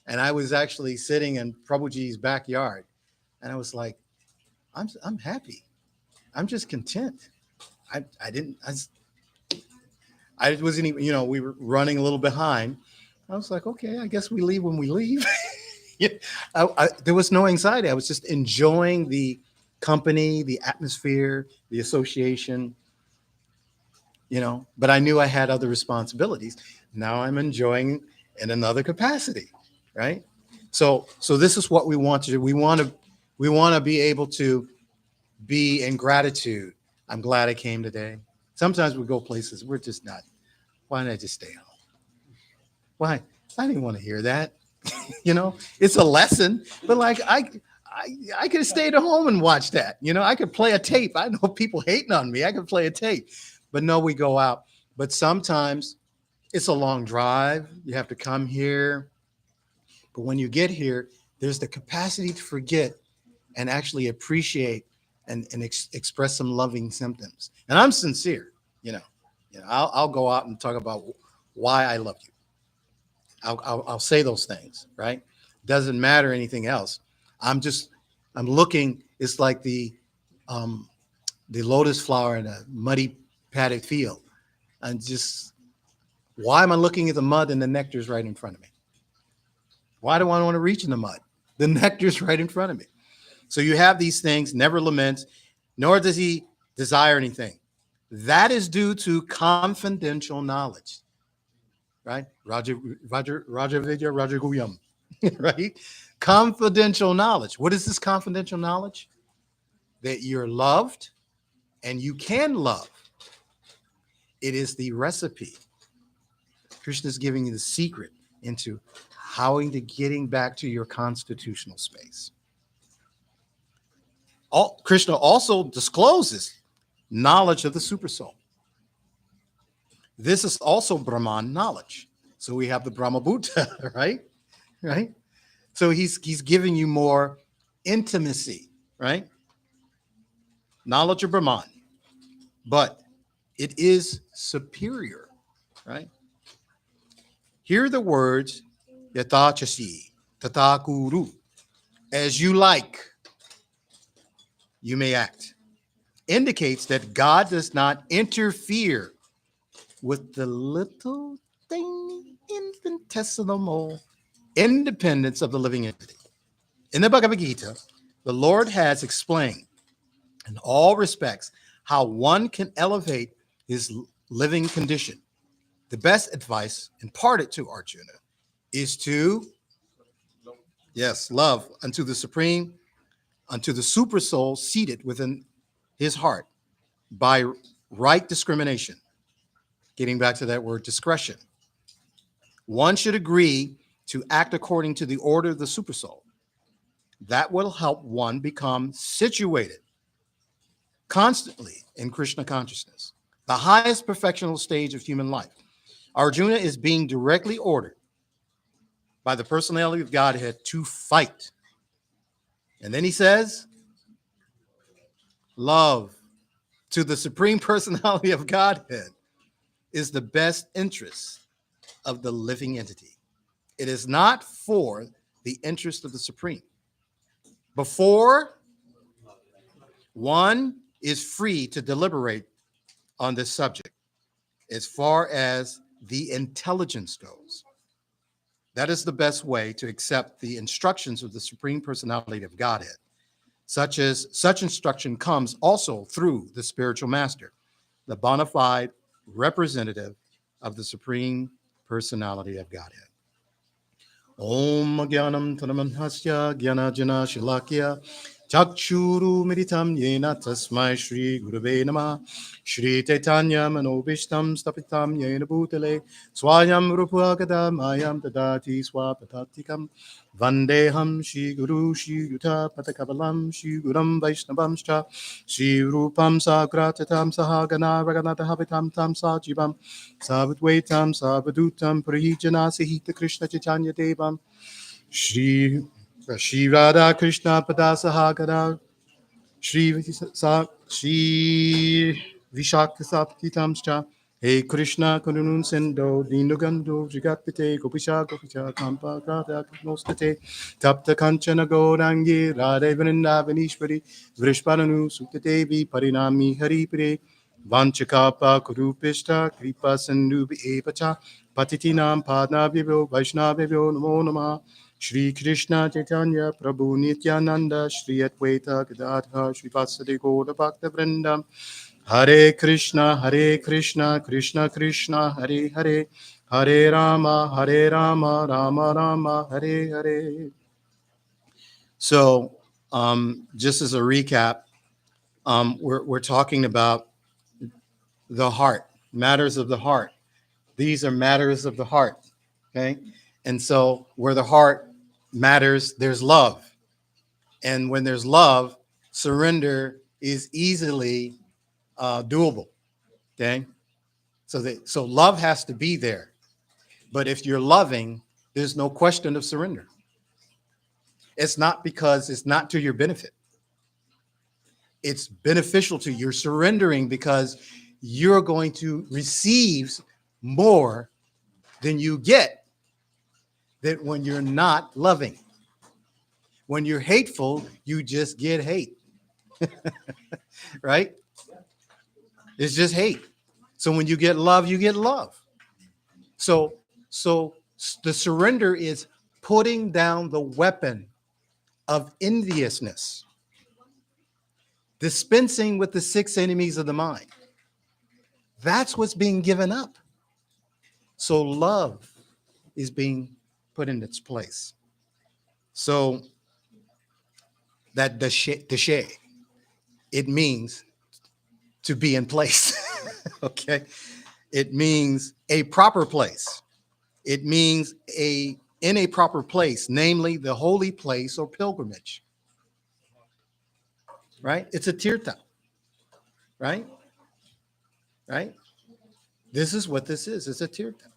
And I was actually sitting in Prabhuji's backyard, and I was like, I'm happy. I'm just content. I wasn't even, we were running a little behind. I was like, okay, I guess we leave when we leave. There was no anxiety. I was just enjoying the company, the atmosphere, the association, but I knew I had other responsibilities. Now I'm enjoying in another capacity, right? So this is what we want to do. We want to be able to be in gratitude. I'm glad I came today. Sometimes we go places we're just not. Why didn't I just stay home? Why? I didn't want to hear that. It's a lesson, but like I could have stayed at home and watched that. I could play a tape. I know people hating on me. I could play a tape, but no, we go out. But sometimes it's a long drive. You have to come here. But when you get here, there's the capacity to forget and actually appreciate and express some loving symptoms. And I'm sincere, I'll go out and talk about why I love you. I'll say those things, right? Doesn't matter anything else. I'm looking. It's like the lotus flower in a muddy padded field. And just, why am I looking at the mud and the nectar's right in front of me? Why do I want to reach in the mud? The nectar's right in front of me. So you have these things, never laments, nor does he desire anything. That is due to confidential knowledge, right? Raja Vidya, Raja Guyam, right? Confidential knowledge. What is this confidential knowledge? That you're loved and you can love. It is the recipe. Krishna is giving you the secret into how to getting back to your constitutional space. Krishna also discloses knowledge of the supersoul. This is also Brahman knowledge. So we have the Brahma Buddha, right? So he's giving you more intimacy, right? Knowledge of Brahman, but it is superior, right? Here are the words, Yata Chasi, Tata Kuru, as you like, you may act. Indicates that God does not interfere with the little tiny infinitesimal independence of the living entity. In the Bhagavad-gita, The Lord has explained in all respects how one can elevate his living condition. The best advice imparted to Arjuna is to, yes, love unto the supreme, unto the super soul seated within his heart by right discrimination. Getting back to that word discretion. One should agree to act according to the order of the super soul. That will help one become situated constantly in Krishna consciousness, the highest perfectional stage of human life. Arjuna is being directly ordered by the personality of Godhead to fight. And then he says, love to the supreme personality of Godhead is the best interest of the living entity. It is not for the interest of the supreme. Before one is free to deliberate on this subject, as far as the intelligence goes, that is the best way to accept the instructions of the supreme personality of Godhead. Such instruction comes also through the spiritual master, the bona fide representative of the supreme personality of Godhead. Om Gyanam Tanamanhasya Gyanajana Shilakya Chakshuru Meditam Yena Tasmai Shri Gurave Nama Shri Chaitanya Manobishtam Stapitam Yena Bhutale Swayam Rupagada Mayam Tadati Swapatatikam Vandeham Shri Guru Shri Yuta Patakabalam Shri Guram Vaishnavamscha Shri Rupam Sagratatam Sahagana Raganata Habitam Tam Sajibam Savadvaitam Savadutam Prahijana Sahita Krishna Chaitanya Devam Shri Radha Krishna Padasahagara Shri Vishakta Saptitamscha He Krishna Karunun Sendo Dinugando Jigatpite Gopisha Gopisha Kampa Grada Nostate Tapta Kanchana Gorangi Radhe Vrindavanishwari Vrishparanu Sutadevi Parinami Haripre Vanchakapa Kurupishta Kripa Sandhubi Epacha Patitinam Padnavyo Vaishnavyo Namo Namah Shri Krishna Chaitanya Prabhu Nityananda Shri Advaita Gadadhar Shri Vasadi Gaura Bhakta Vrindam Hare Krishna Krishna Krishna Hare Hare Hare Rama Rama Rama Hare Hare. So just as a recap, we're talking about the heart, matters of the heart. These are matters of the heart, okay? And so where the heart matters, there's love. And when there's love, surrender is easily doable, okay? So love has to be there. But if you're loving, there's no question of surrender. It's not because it's not to your benefit. It's beneficial to you. You're surrendering because you're going to receive more than you get that when you're not loving. When you're hateful, you just get hate. Right? It's just hate. So when you get love, you get love. So the surrender is putting down the weapon of enviousness, dispensing with the 6 enemies of the mind. That's what's being given up. So love is being put in its place. So that dashe, it means to be in place. Okay. It means a proper place. It means in a proper place, namely the holy place or pilgrimage. Right? It's a tirtha. Right? Right? This is what this is. It's a tirtha.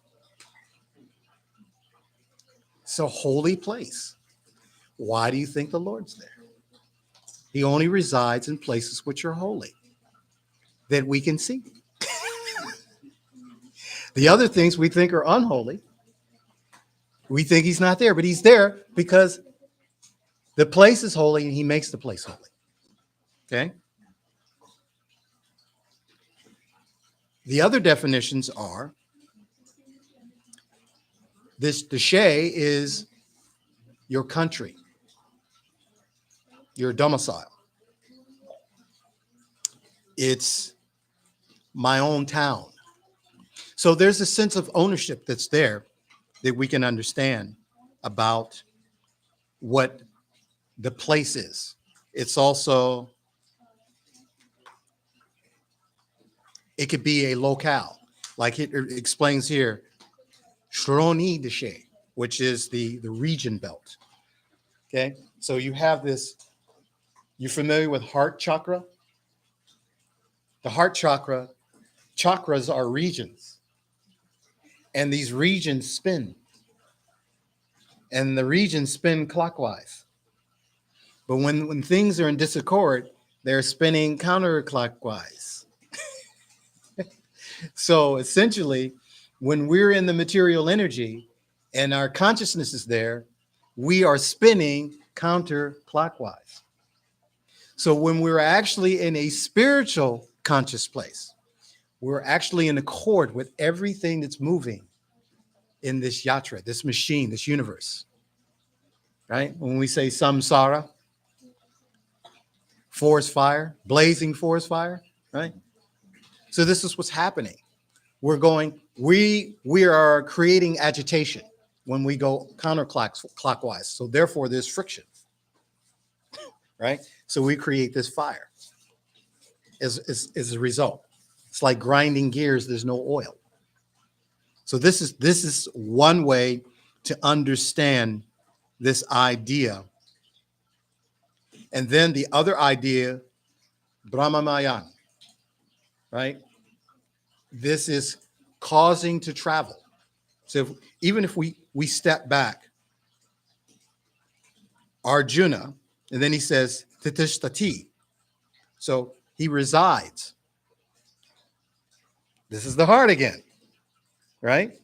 It's a holy place. Why do you think the Lord's there? He only resides in places which are holy, that we can see. The other things we think are unholy, we think he's not there, but he's there because the place is holy and he makes the place holy. Okay? The other definitions are this dashe is your country. your domicile. It's my own town. So there's a sense of ownership that's there that we can understand about what the place is. It's also, it could be a locale, like it explains here, Shroni Deshe, which is the region belt. Okay, so you have this, you're familiar with heart chakra? The heart chakra, chakras are regions, and these regions spin, and the regions spin clockwise. But when things are in disaccord, they're spinning counterclockwise. So essentially, when we're in the material energy and our consciousness is there, we are spinning counterclockwise. So when we're actually in a spiritual conscious place, we're actually in accord with everything that's moving in this yatra, this machine, this universe, right? When we say samsara, forest fire, blazing forest fire, right? So this is what's happening. We are creating agitation when we go counterclockwise. So therefore there's friction, right? So we create this fire as a result. It's like grinding gears, there's no oil. So this is one way to understand this idea. And then the other idea, Brahmamayan, right? This is causing to travel. So even if we step back, Arjuna, and then he says, Titishtati. So he resides. This is the heart again, right?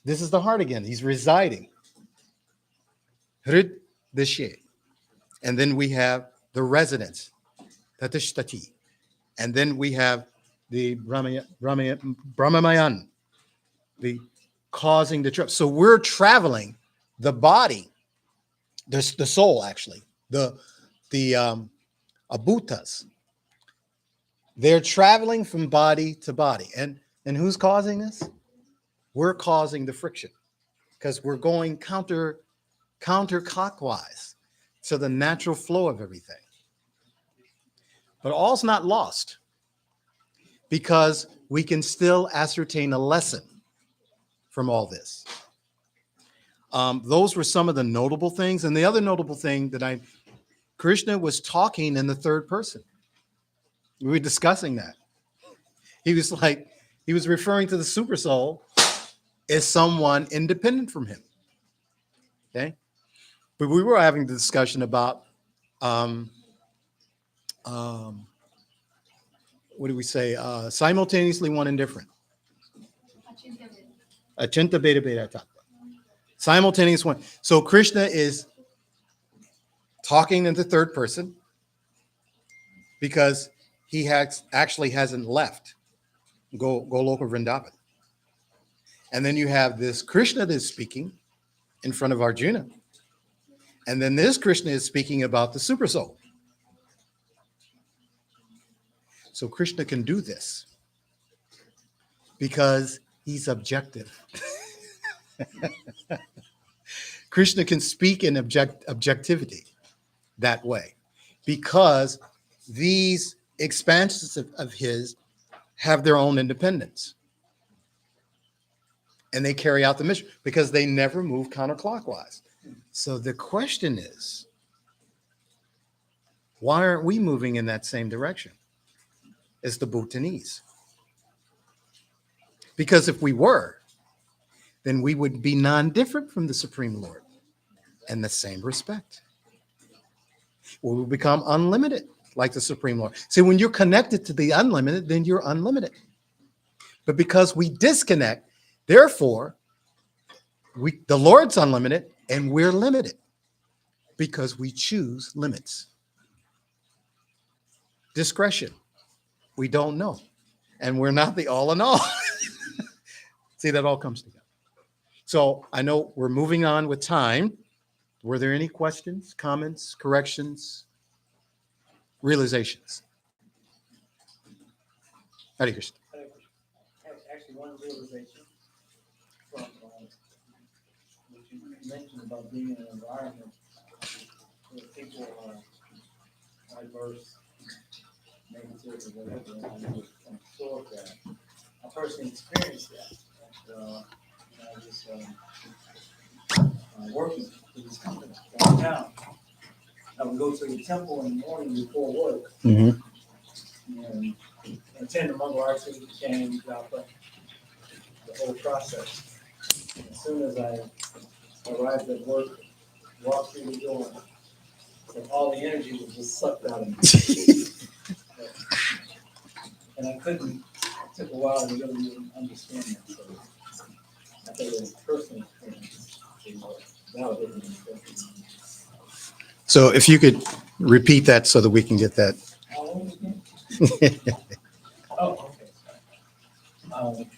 This is the heart again. He's residing. Hrid Dishe. And then we have the residence, Tatishtati. And then we have the Brahmamayan, the causing the trip. So we're traveling the body, the soul actually, the abhutas. They're traveling from body to body. And who's causing this? We're causing the friction because we're going counterclockwise to the natural flow of everything. But all's not lost because we can still ascertain a lesson from all this. Those were some of the notable things. And the other notable thing that Krishna was talking in the third person. We were discussing that. He was referring to the super soul as someone independent from him. Okay. But we were having the discussion about, what do we say? Simultaneously one and different. Achinta beta beta tattva. Simultaneous one. So Krishna is talking in the third person because he actually hasn't left Goloka Vrindavan. And then you have this Krishna that's speaking in front of Arjuna. And then this Krishna is speaking about the super soul. So Krishna can do this because he's objective. Krishna can speak in objectivity that way because these expansions of his have their own independence. And they carry out the mission because they never move counterclockwise. So the question is, why aren't we moving in that same direction as the Bhutanese? Because if we were, then we would be non-different from the Supreme Lord in the same respect. We will become unlimited like the Supreme Lord. See, when you're connected to the unlimited, then you're unlimited. But because we disconnect, therefore, the Lord's unlimited and we're limited because we choose limits. Discretion. We don't know. And we're not the all in all. See, that all comes together. So I know we're moving on with time. Were there any questions, comments, corrections? realizations. Hare Krishna. Actually, one realization from what you mentioned about being in an environment where people are diverse, negative, or whatever, and you can absorb that. I personally experienced that. I was working for this company downtown. I would go to the temple in the morning before work and attend the Mongol arts and drop up the whole process. As soon as I arrived at work, walked through the door, and all the energy was just sucked out of me. And I couldn't, it took a while to really even understand that. So I think it was a personal experience. Validating it. So if you could repeat that so that we can get that. Oh, okay.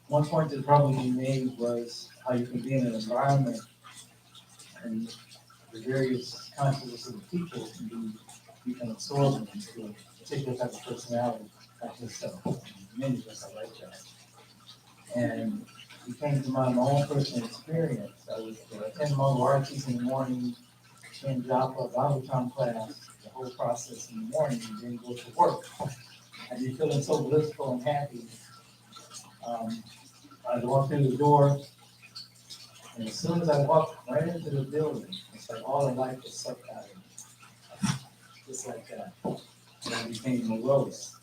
One point that probably be made was how you can be in an environment and the various consciousness of the people you can absorb them into a particular type of personality, like yourself. Many of us are like that. And it came to mind my own personal experience. I was attending Mongol arts in the morning, then drop a Bible time class, the whole process in the morning, and then go to work. I'd be feeling so blissful and happy. I'd walk through the door, and as soon as I walked right into the building, it's like all the life was sucked out of me. Just like that. And I became morose.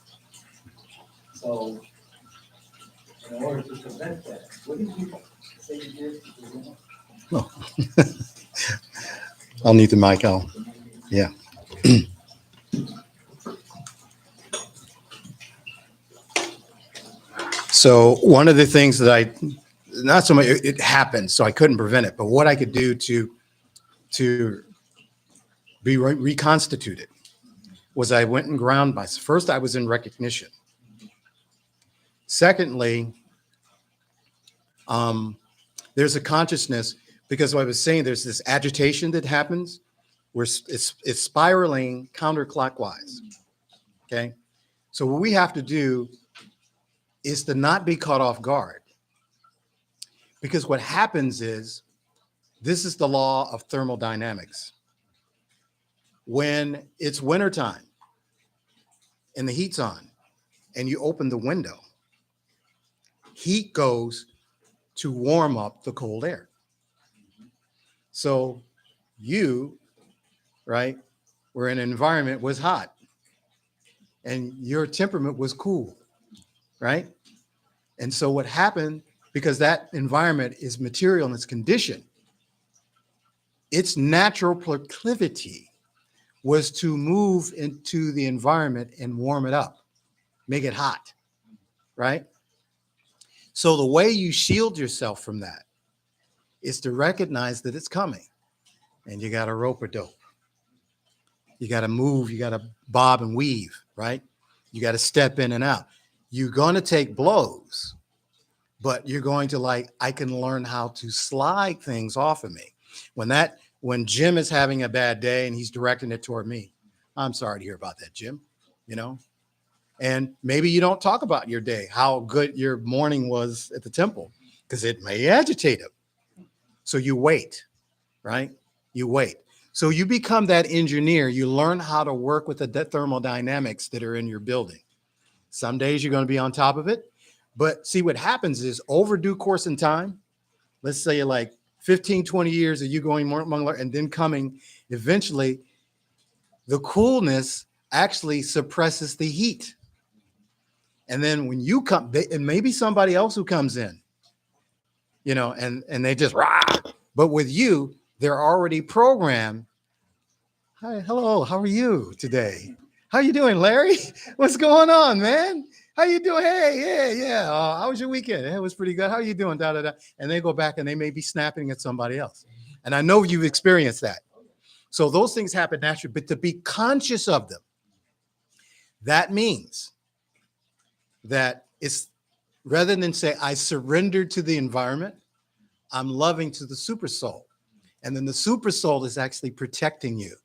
So, in order to prevent that, what did you say you did to prevent it? Oh. I'll need the mic on. Yeah. So one of the things that not so much, it happened, so I couldn't prevent it, but what I could do to be reconstituted was I went and ground myself. First, I was in recognition. Secondly, there's a consciousness, because what I was saying, there's this agitation that happens where it's spiraling counterclockwise. Okay. So what we have to do is to not be caught off guard. Because what happens is, this is the law of thermodynamics. When it's wintertime and the heat's on and you open the window, heat goes to warm up the cold air. So you, right, were in an environment was hot and your temperament was cool, right? And so what happened, because that environment is material and it's conditioned, its natural proclivity was to move into the environment and warm it up, make it hot, right? So the way you shield yourself from that is to recognize that it's coming, and you got to rope a dope. You got to move, you got to bob and weave, right? You got to step in and out. You're going to take blows, but you're going to I can learn how to slide things off of me. When Jim is having a bad day and he's directing it toward me, I'm sorry to hear about that, Jim, and maybe you don't talk about your day, how good your morning was at the temple, because it may agitate him. So you wait, right? You wait. So you become that engineer. You learn how to work with the thermodynamics that are in your building. Some days you're going to be on top of it. But see, what happens is over due course in time, let's say like 15, 20 years of you going more and then coming, eventually the coolness actually suppresses the heat. And then when you come, and maybe somebody else who comes in, and they just rah. But with you, they're already programmed. Hi, hello, how are you today? How you doing, Larry? What's going on, man? How you doing? Hey, yeah. How was your weekend? It was pretty good. How are you doing? Da, da, da. And they go back and they may be snapping at somebody else. And I know you've experienced that. So those things happen naturally, but to be conscious of them, that means that it's rather than say, I surrendered to the environment, I'm loving to the super soul. And then the super soul is actually protecting you.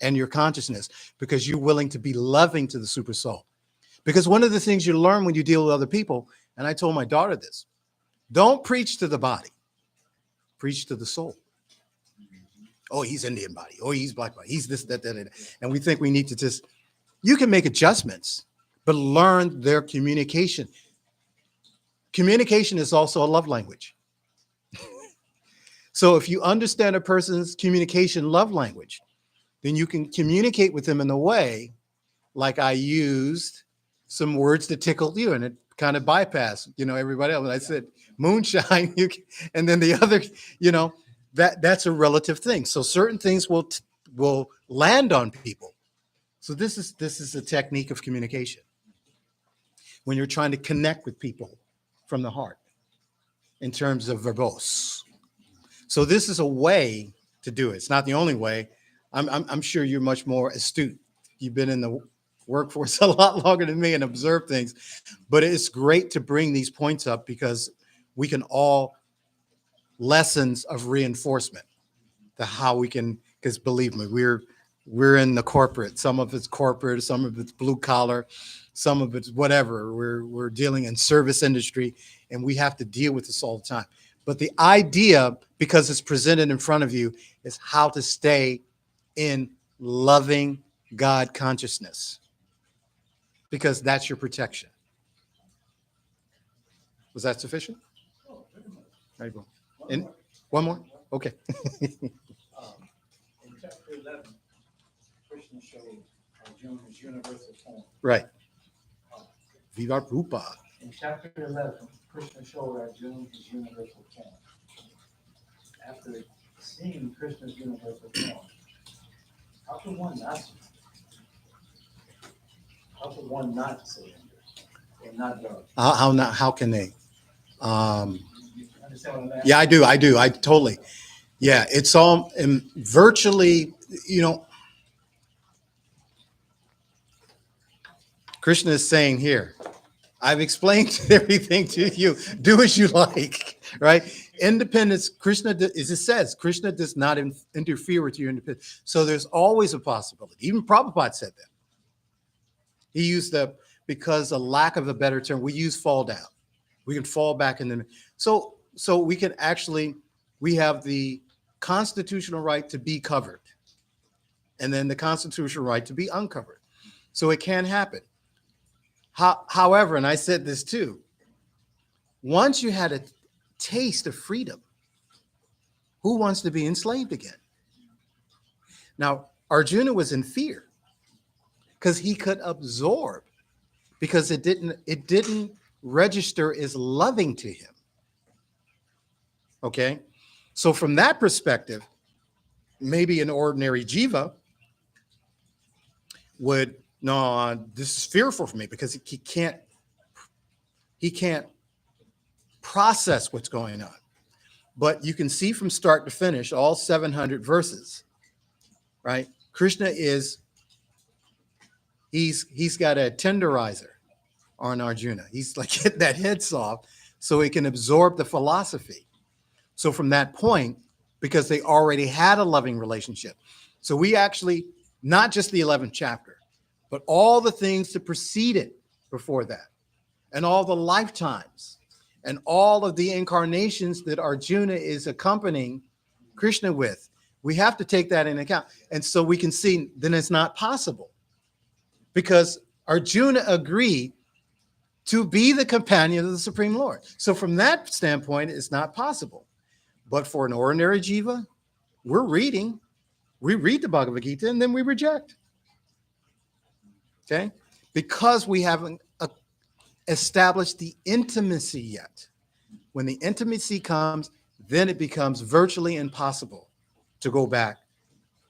and your consciousness because you're willing to be loving to the super soul. Because one of the things you learn when you deal with other people, and I told my daughter this, don't preach to the body, preach to the soul. Oh, he's Indian body. Oh, he's black body. He's this, that, that, that. And we think we need to just, you can make adjustments, but learn their communication. Communication is also a love language. So if you understand a person's communication love language, then you can communicate with them in a way like I used some words that tickled you and it kind of bypassed, everybody else. And I said, moonshine, and then the other, that's a relative thing. So certain things will land on people. So this is a technique of communication when you're trying to connect with people from the heart in terms of verbose. So this is a way to do it. It's not the only way. I'm sure you're much more astute. You've been in the workforce a lot longer than me and observed things, but it's great to bring these points up because we can all lessons of reinforcement to how we can, because believe me, we're in the corporate. Some of it's corporate, some of it's blue collar, some of it's whatever. We're dealing in service industry and we have to deal with this all the time. But the idea, because it's presented in front of you, is how to stay in loving God consciousness, because that's your protection. Was that sufficient? There you go. And one more? Okay. In chapter 11, Krishna showed Arjuna's universal form. Right. Viva Rupa. In chapter 11, Krishna showed Arjuna his universal form. After seeing Krishna's universal form, how can one not surrender and not love? How can they? You understand what I'm asking? Yeah, I do. I totally. Yeah, it's all virtually, Krishna is saying here, I've explained everything to you. Do as you like, right? Independence, Krishna, as it says, Krishna does not interfere with your independence. So there's always a possibility. Even Prabhupada said that. He used because a lack of a better term, we use fall down. We can fall back in the, so we can actually, we have the constitutional right to be covered and then the constitutional right to be uncovered. So it can happen. However, and I said this too, once you had a taste of freedom, who wants to be enslaved again? Now, Arjuna was in fear because he could absorb, because it didn't register as loving to him. Okay, so from that perspective, maybe an ordinary jiva would, no, this is fearful for me because he can't process what's going on. But you can see from start to finish, all 700 verses, right? Krishna he's got a tenderizer on Arjuna. He's like getting that head soft so he can absorb the philosophy. So from that point, because they already had a loving relationship. So we actually, not just the 11th chapter, but all the things that preceded before that, and all the lifetimes, and all of the incarnations that Arjuna is accompanying Krishna with, we have to take that into account. And so we can see then it's not possible because Arjuna agreed to be the companion of the Supreme Lord. So from that standpoint, it's not possible. But for an ordinary jiva, we read the Bhagavad-gita and then we reject. Okay? Because we haven't established the intimacy yet. When the intimacy comes, then it becomes virtually impossible to go back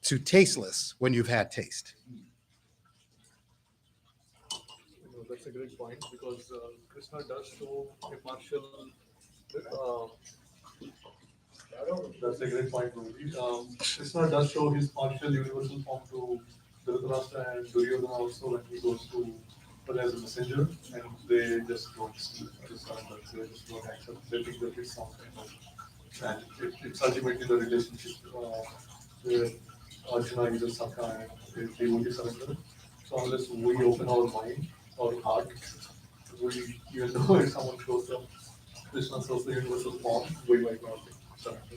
to tasteless when you've had taste. That's a great point because Krishna does show a partial. That's a great point. Krishna does show his partial universal form to Dhritarashtra and Duryodhana also when he goes to as a messenger, and they just don't surrender. They just don't accept. They think that it's some kind of, and it's ultimately the relationship where Arjuna is a Sakha and a devotee surrender. So unless we open our mind or heart, we, even though if someone shows up, Krishna shows the universal form, we might not surrender.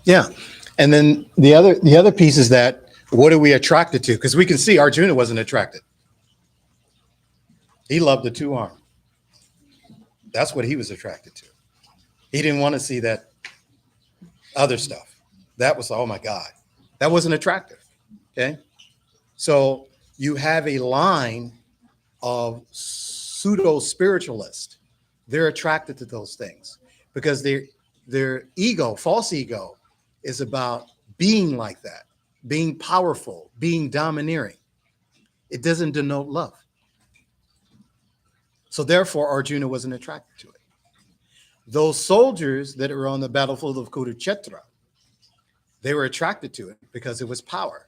Yeah. And then the other piece is that what are we attracted to? Because we can see Arjuna wasn't attracted. He loved the two arm. That's what he was attracted to. He didn't want to see that other stuff. That was, oh my God, that wasn't attractive. Okay. So you have a line of pseudo spiritualists. They're attracted to those things because their ego, false ego, is about being like that, being powerful, being domineering. It doesn't denote love. So therefore, Arjuna wasn't attracted to it. Those soldiers that were on the battlefield of Kurukshetra, they were attracted to it because it was power.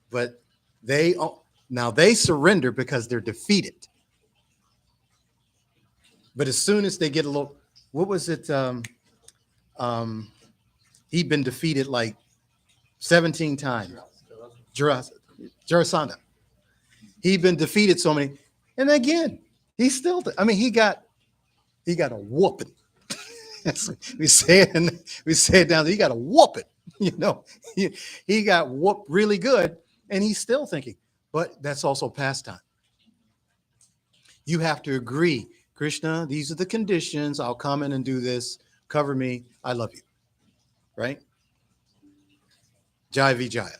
But they surrender because they're defeated. But as soon as they get a little, what was it? He'd been defeated like 17 times. Jarasandha. He'd been defeated so many, and again, he's still. He got a whooping. we say it down there. He got a whooping. He got whooped really good, and he's still thinking. But that's also pastime. You have to agree, Krishna. These are the conditions. I'll come in and do this. Cover me. I love you. Right? Jaya Vijaya.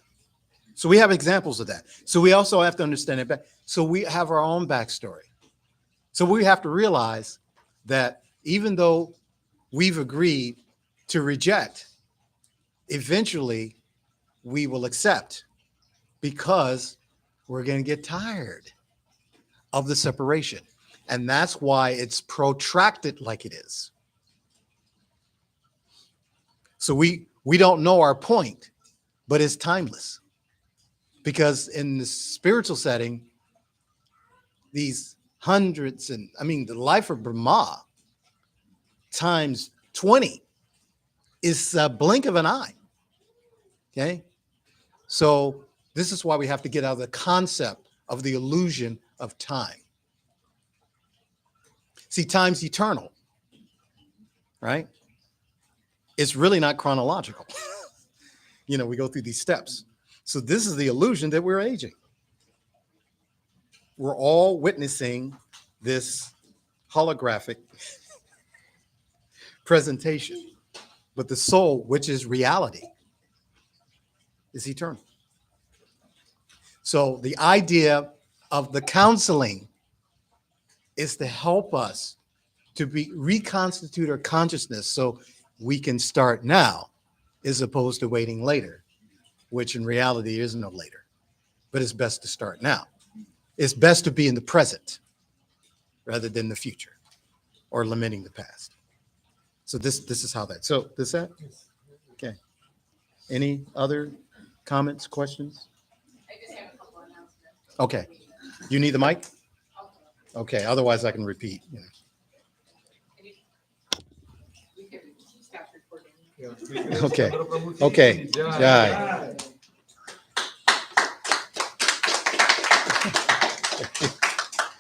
So we have examples of that. So we also have to understand it back. So we have our own backstory. So we have to realize that even though we've agreed to reject, eventually we will accept because we're going to get tired of the separation. And that's why it's protracted like it is. So we don't know our point, but it's timeless. Because in the spiritual setting, these hundreds the life of Brahma times 20 is a blink of an eye. Okay? So this is why we have to get out of the concept of the illusion of time. See, time's eternal, right? It's really not chronological. We go through these steps. So this is the illusion that we're aging. We're all witnessing this holographic presentation, but the soul, which is reality, is eternal. So the idea of the counseling is to help us to reconstitute our consciousness so we can start now as opposed to waiting later, which in reality is no later, but it's best to start now. It's best to be in the present rather than the future or lamenting the past. So this is how that. So this that? Okay. Any other comments, questions? I just have a couple announcements. Okay. You need the mic? Okay. Otherwise I can repeat. We can stop recording. Okay. Okay. Jai.